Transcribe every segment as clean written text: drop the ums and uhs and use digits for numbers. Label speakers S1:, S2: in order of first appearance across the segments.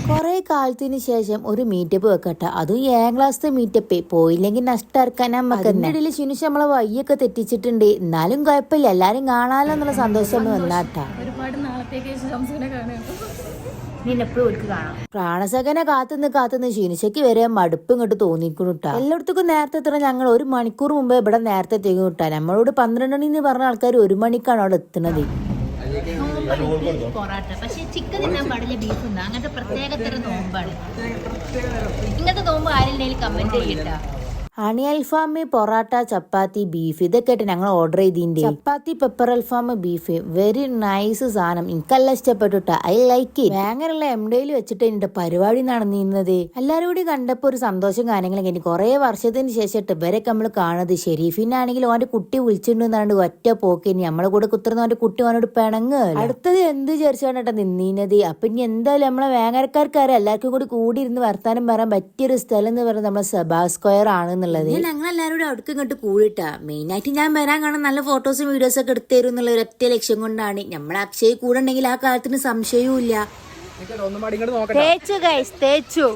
S1: കുറെ കാലത്തിന് ശേഷം ഒരു മീറ്റപ്പ് വെക്കട്ടെ, അതും ഏഴാം ക്ലാസ്സിലെ മീറ്റപ്പ്. പോയില്ലെങ്കിൽ നഷ്ടം നമുക്ക്. അതിനിടയിൽ ശിനുഷ് നമ്മളെ വയ്യൊക്കെ തെറ്റിച്ചിട്ടുണ്ട്, എന്നാലും കുഴപ്പമില്ല, എല്ലാരും കാണാലോ എന്നുള്ള സന്തോഷം വന്നാട്ടാ.
S2: ഒരുപാട് നാളത്തേക്ക്
S1: പ്രാണസഖനെ കാത്തുനിന്ന് ശിനുഷയ്ക്ക് വരെ മടുപ്പ് ഇങ്ങോട്ട് തോന്നിക്കുന്നുട്ടാ. എല്ലായിടത്തേക്കും നേരത്തെ എത്തണം. ഞങ്ങൾ 1 മണിക്കൂർ മുമ്പ് ഇവിടെ നേരത്തെ എത്തിക്കും കിട്ടാ. നമ്മളോട് 12 മണി എന്ന് പറഞ്ഞ ആൾക്കാർ 1 മണിക്കാണ് അവിടെ എത്തുന്നത്.
S2: പൊറാട്ട പക്ഷെ ചിക്കൻ തിന്നാൻ പാടില്ല, ബീഫ് തിന്നാ. അങ്ങനത്തെ പ്രത്യേകതരം നോമ്പാണ്. ഇങ്ങനത്തെ നോമ്പ് ആരെങ്കിലും കമന്റ് ചെയ്യട്ടാ.
S1: ഹണി അൽഫാം, പൊറാട്ട, ചപ്പാത്തി, ബീഫ്, ഇതൊക്കെ ആയിട്ട് ഞങ്ങൾ ഓർഡർ ചെയ്തിട്ടുണ്ട്. ചപ്പാത്തി, പെപ്പർ അൽഫാം, ബീഫ്, വെരി നൈസ് സാധനം. എനിക്കെല്ലാം ഇഷ്ടപ്പെട്ടുട്ടാ. I like it. വേങ്ങനുള്ള എംഡയിൽ വെച്ചിട്ട് എന്റെ പരിപാടി നടന്നിരുന്നത്. എല്ലാവരും കൂടി കണ്ടപ്പോ ഒരു സന്തോഷം കാര്യങ്ങളൊക്കെ. ഇനി കുറെ വർഷത്തിന് ശേഷം ഇവരൊക്കെ നമ്മൾ കാണുന്നത്. ഷെരീഫിനാണെങ്കിൽ ഓന്റെ കുട്ടി വിളിച്ചിട്ടുണ്ടെന്നാണ്ട് ഒറ്റ പോക്ക്. ഇനി നമ്മളെ കൂടെ കുത്തുന്ന ഓന്റെ കുട്ടി ഓനോട് പിണങ്ങ്. അടുത്തത് എന്ത് വിചാരിച്ചാണ് നിന്നീനത്. അപ്പൊ ഇനി എന്തായാലും നമ്മളെ വേങ്ങരക്കാർക്കാരെ എല്ലാവർക്കും കൂടി ഇരുന്ന് വർത്താനം പറയാൻ പറ്റിയൊരു സ്ഥലം എന്ന് പറയുന്നത് നമ്മളെ സഭാ സ്ക്വയർ ആണ്. ഞങ്ങൾ എല്ലാവരും കൂടെ അവിടേക്ക് ഇങ്ങോട്ട് കൂടിട്ടാ. മെയിനായിട്ട് ഞാൻ വരാൻ കാണാൻ നല്ല ഫോട്ടോസും വീഡിയോസും ഒക്കെ എടുത്തു തരും എന്നുള്ള ഒരൊറ്റ ലക്ഷ്യം കൊണ്ടാണ്. നമ്മളെ അക്ഷയ് കൂടെ ഉണ്ടെങ്കിൽ ആ കാലത്തിന് സംശയവും ഇല്ല. തേച്ചു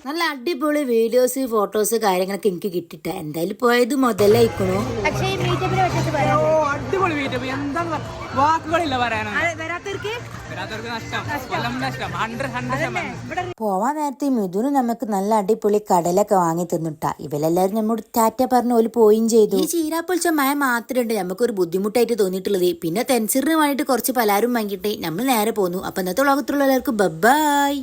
S1: നല്ല അടിപൊളി വീഡിയോസ്, ഫോട്ടോസ്, കാര്യങ്ങളൊക്കെ എനിക്ക് കിട്ടിട്ട. എന്തായാലും പോയത് മുതലായിക്കണോ.
S3: അടിപൊളി മീറ്റപ്പ്, എന്താ വാക്കുകളില്ല പറയാനാണ്.
S1: പോവാൻ നേരത്തെ മിഥുനും നമുക്ക് നല്ല അടിപൊളി കടലൊക്കെ വാങ്ങി തിന്നിട്ടാ. ഇവരെല്ലാരും നമ്മോട് ടാറ്റ പറഞ്ഞ് ഓല് പോയും ചെയ്തു. ഈ ചീരാപ്പൊളിച്ച മഴ മാത്രമുണ്ട് നമുക്കൊരു ബുദ്ധിമുട്ടായിട്ട് തോന്നിയിട്ടുള്ളത്. പിന്നെ തെൻസിറിന് വേണ്ടിയിട്ട് കുറച്ച് പലരും വാങ്ങിയിട്ട് നമ്മൾ നേരെ പോന്നു. അപ്പൊ ഇന്നത്തെ ലോകത്തുള്ള എല്ലാവർക്കും ബൈ.